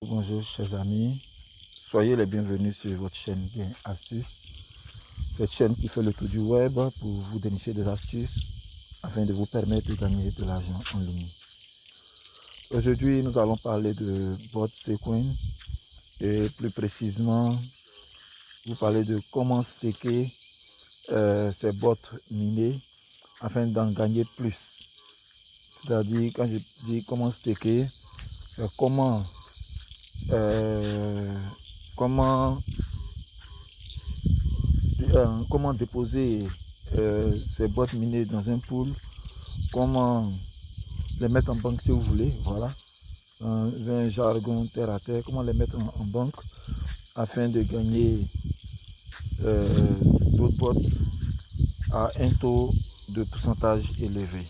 Bonjour chers amis, soyez les bienvenus sur votre chaîne Gain Astuces, cette chaîne qui fait le tour du web pour vous dénicher des astuces afin de vous permettre de gagner de l'argent en ligne. Aujourd'hui, nous allons parler de bot Sequin et plus précisément, vous parler de comment staker ces bots minés afin d'en gagner plus. C'est-à-dire, quand je dis comment staker, c'est comment déposer ces boîtes minées dans un pool, comment les mettre en banque si vous voulez, voilà, dans un jargon terre à terre, comment les mettre en banque afin de gagner d'autres boîtes à un taux de pourcentage élevé.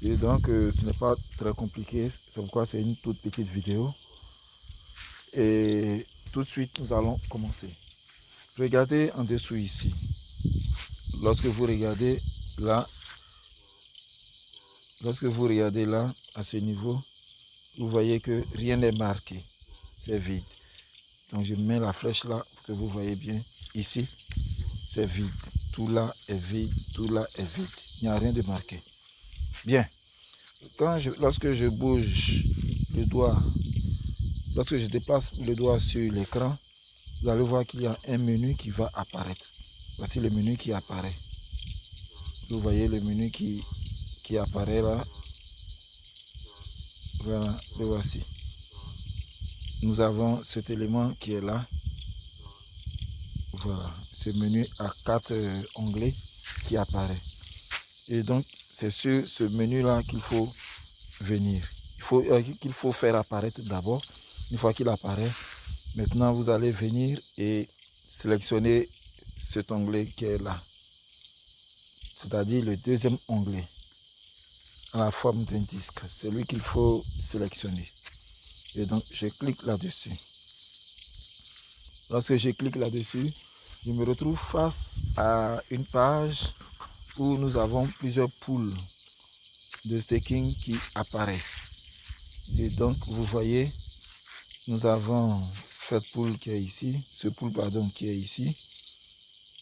Et donc ce n'est pas très compliqué, c'est pourquoi c'est une toute petite vidéo. Et tout de suite nous allons commencer. Regardez en dessous ici. Lorsque vous regardez là, à ce niveau, vous voyez que rien n'est marqué. C'est vide. Donc je mets la flèche là pour que vous voyez bien. Ici, c'est vide. Tout là est vide. Tout là est vide. Il n'y a rien de marqué. Bien. Lorsque je bouge le doigt, lorsque je déplace le doigt sur l'écran, vous allez voir qu'il y a un menu qui va apparaître. Voici le menu qui apparaît. Vous voyez le menu qui apparaît là. Voilà, le voici. Nous avons cet élément qui est là. Voilà, ce menu à 4 onglets qui apparaît. Et donc, c'est sur ce menu-là qu'il faut venir. Qu'il faut faire apparaître d'abord. Une fois qu'il apparaît, maintenant vous allez venir et sélectionner cet onglet qui est là. C'est-à-dire le deuxième onglet à la forme d'un disque. C'est lui qu'il faut sélectionner. Et donc, je clique là-dessus. Lorsque je clique là-dessus, je me retrouve face à une page où nous avons plusieurs pools de staking qui apparaissent. Et donc, vous voyez, nous avons cette pool qui est ici, ce pool pardon qui est ici.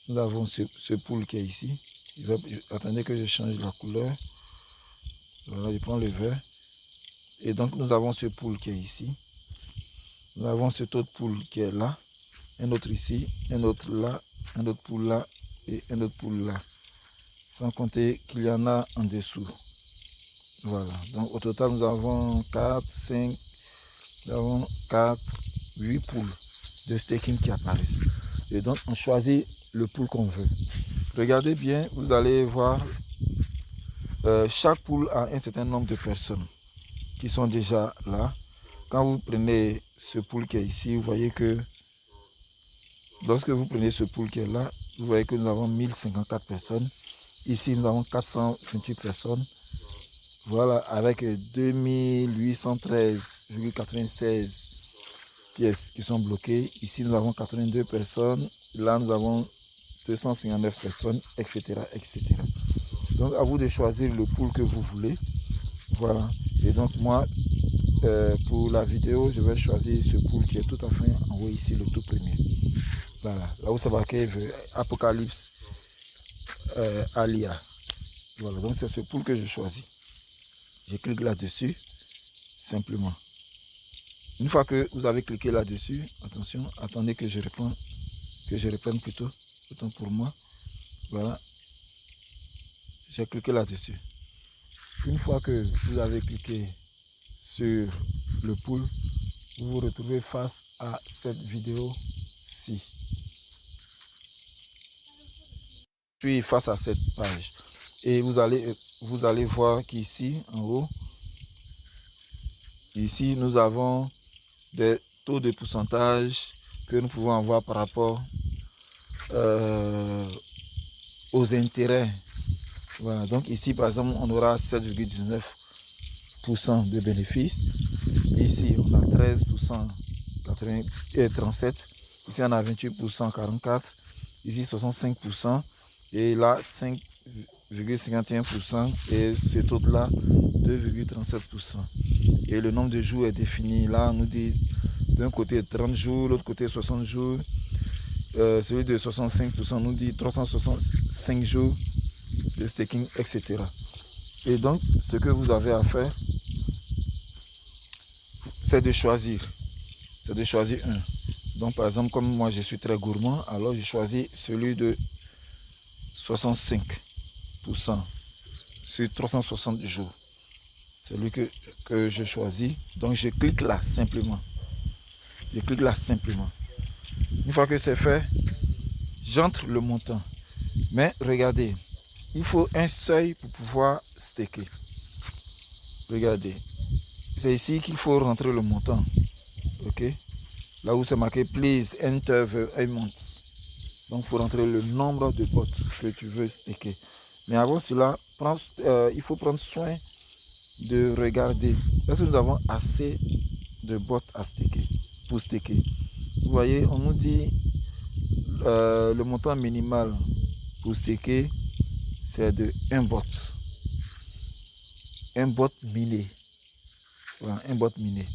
Nous avons ce pool qui est ici. Attendez que je change la couleur. Voilà, je prends le vert. Et donc, nous avons ce pool qui est ici. Nous avons cet autre pool qui est là. Un autre ici, un autre là, un autre pool là et un autre pool là. Sans compter qu'il y en a en dessous. Voilà. Donc, au total, nous avons 4, 5, nous avons 4, 8 pools de staking qui apparaissent. Et donc, on choisit le pool qu'on veut. Regardez bien, vous allez voir, chaque pool a un certain nombre de personnes qui sont déjà là. Quand vous prenez ce pool qui est ici, vous voyez que lorsque vous prenez ce pool qui est là, vous voyez que nous avons 1054 personnes. Ici, nous avons 428 personnes. Voilà, avec 2813,96 pièces qui sont bloquées. Ici, nous avons 82 personnes. Là, nous avons 259 personnes, etc., etc. Donc, à vous de choisir le pool que vous voulez. Voilà. Et donc, moi, pour la vidéo, je vais choisir ce pool qui est tout à fait en haut ici, le tout premier. Voilà. Là où ça va marqué Apocalypse Alia. Voilà. Donc, c'est ce pool que je choisis. Je clique là-dessus, simplement. Une fois que vous avez cliqué là-dessus, attention, attendez que je reprenne plutôt, autant pour moi. Voilà. J'ai cliqué là-dessus. Une fois que vous avez cliqué sur le pool, vous vous retrouvez face à cette vidéo-ci. Puis face à cette page. Et vous allez voir qu'ici, en haut, ici, nous avons des taux de pourcentage que nous pouvons avoir par rapport aux intérêts. Voilà, donc ici, par exemple, on aura 7,19% de bénéfices. Ici, on a 13%, 37. Ici, on a 28%, 44. Ici, 65%. Et là, 5,51%. Et cet autre-là, 2,37%. Et le nombre de jours est défini. Là, on nous dit d'un côté 30 jours, l'autre côté 60 jours. Celui de 65% nous dit 365 jours de staking, etc. Et donc, ce que vous avez à faire, c'est de choisir. C'est de choisir un. Donc, par exemple, comme moi, je suis très gourmand, alors j'ai choisi celui de 65% sur 360 jours. C'est lui que je choisis. Donc, je clique là, simplement. Je clique là, simplement. Une fois que c'est fait, j'entre le montant. Mais regardez, il faut un seuil pour pouvoir staker. Regardez, c'est ici qu'il faut rentrer le montant. Ok? Là où c'est marqué please enter the amount. Donc il faut rentrer le nombre de bots que tu veux staker. Mais avant cela, il faut prendre soin de regarder. Est-ce que nous avons assez de bots à staker pour staker? Vous voyez, on nous dit le montant minimal pour staker, c'est de 1 bot. Un bot miné. Voilà, un bot miné.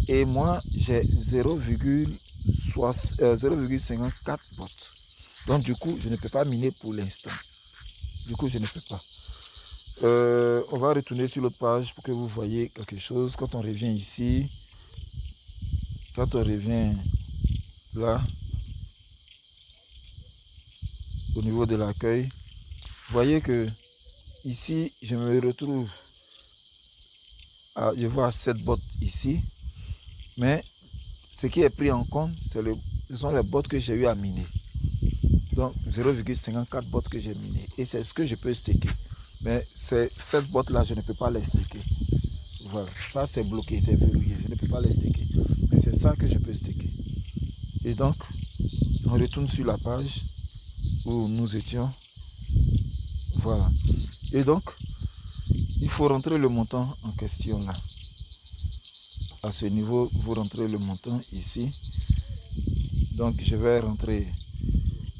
Et moi, j'ai 0,54 bots. Donc, du coup, je ne peux pas miner pour l'instant. Du coup, je ne peux pas. On va retourner sur l'autre page pour que vous voyez quelque chose. Quand on revient ici, quand on revient là, au niveau de l'accueil, vous voyez que ici, je me retrouve je vois 7 bots ici, mais ce qui est pris en compte, ce sont les bots que j'ai eu à miner. Donc 0,54 bots que j'ai miné. Et c'est ce que je peux staker. Mais ces 7 bots là, je ne peux pas les staker. Voilà, ça c'est bloqué, c'est verrouillé. Je ne peux pas les staker. Mais c'est ça que je peux staker. Et donc, on retourne sur la page où nous étions. Voilà. Et donc, il faut rentrer le montant en question là. À ce niveau, vous rentrez le montant ici. Donc, je vais rentrer.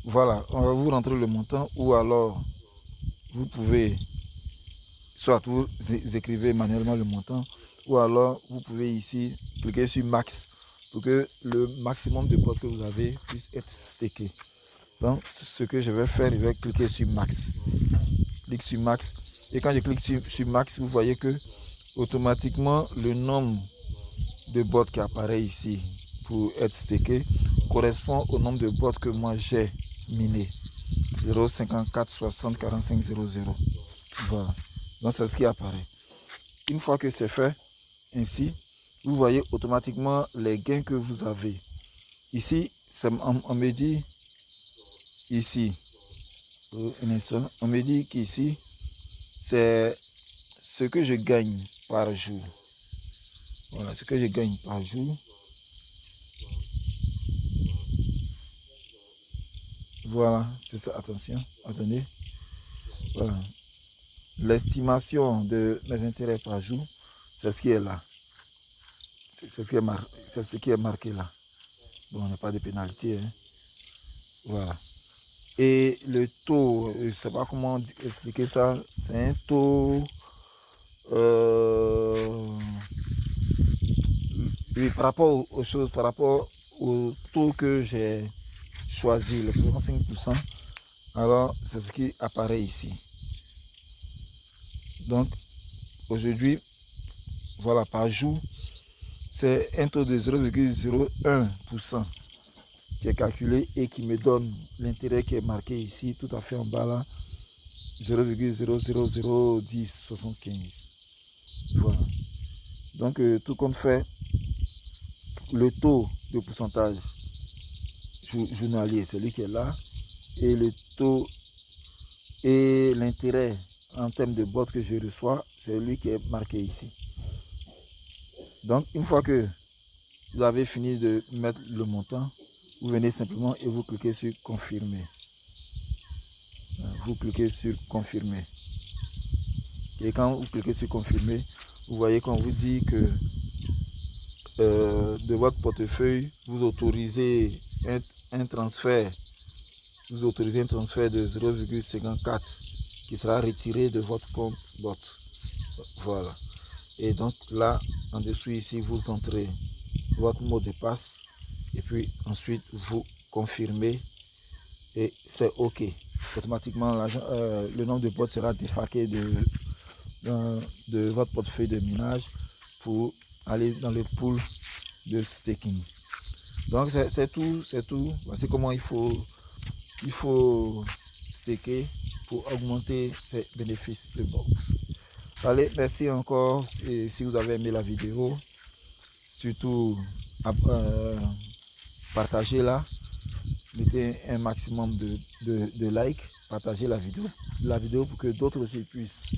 Voilà, vous rentrez le montant ou alors vous pouvez, soit vous écrivez manuellement le montant ou alors vous pouvez ici cliquer sur max pour que le maximum de bots que vous avez puisse être stacké. Donc, ce que je vais faire, je vais cliquer sur max. Clique sur max. Et quand je clique sur max, vous voyez que automatiquement le nombre de bots qui apparaît ici pour être stacké correspond au nombre de bots que moi j'ai miné. 0,54 60 45 00. Voilà. Donc c'est ce qui apparaît. Une fois que c'est fait, ainsi, vous voyez automatiquement les gains que vous avez. Ici, on me dit, ici, on me dit qu'ici, c'est ce que je gagne par jour. Voilà, ce que je gagne par jour. Voilà, c'est ça, attention, attendez. Voilà. L'estimation de mes intérêts par jour, c'est ce qui est là. C'est ce qui est marqué là. Bon, on n'a pas de pénalité. Hein. Voilà. Et le taux, je ne sais pas comment expliquer ça. C'est un taux. Oui, par rapport aux choses, par rapport au taux que j'ai choisi, le 65%, alors c'est ce qui apparaît ici. Donc, aujourd'hui, voilà, par jour, c'est un taux de 0,01% qui est calculé et qui me donne l'intérêt qui est marqué ici, tout à fait en bas là, 0,0001075. Voilà. Donc, tout compte fait, le taux de pourcentage journalier, c'est lui qui est là, et le taux et l'intérêt en termes de bots que je reçois, c'est lui qui est marqué ici. Donc, une fois que vous avez fini de mettre le montant, vous venez simplement et vous cliquez sur confirmer. Vous cliquez sur confirmer. Et quand vous cliquez sur confirmer, vous voyez qu'on vous dit que de votre portefeuille, vous autorisez un transfert. Vous autorisez un transfert de 0,54 qui sera retiré de votre compte bot. Voilà. Et donc là, en dessous ici, vous entrez votre mot de passe et puis ensuite vous confirmez et c'est OK. Automatiquement, le nombre de bots sera défaqué de votre portefeuille de minage pour aller dans le pool de staking. Donc c'est tout. Voici comment il faut staker pour augmenter ses bénéfices de box. Allez, merci encore. Et si vous avez aimé la vidéo, surtout partagez-la, mettez un maximum de likes, partagez la vidéo pour que d'autres aussi puissent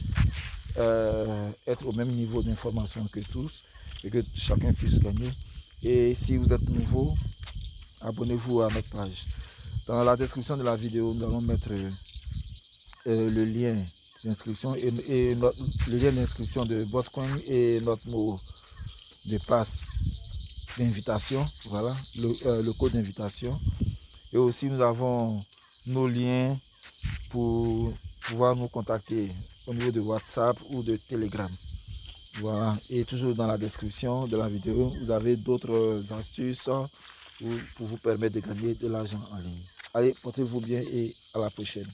être au même niveau d'information que tous et que chacun puisse gagner. Et si vous êtes nouveau, abonnez-vous à notre page. Dans la description de la vidéo, nous allons mettre le lien d'inscription et le lien d'inscription de Botcoin et notre mot de passe d'invitation. Voilà, le code d'invitation. Et aussi, nous avons nos liens pour pouvoir nous contacter au niveau de WhatsApp ou de Telegram. Voilà, et toujours dans la description de la vidéo, vous avez d'autres astuces pour vous permettre de gagner de l'argent en ligne. Allez, portez-vous bien et à la prochaine.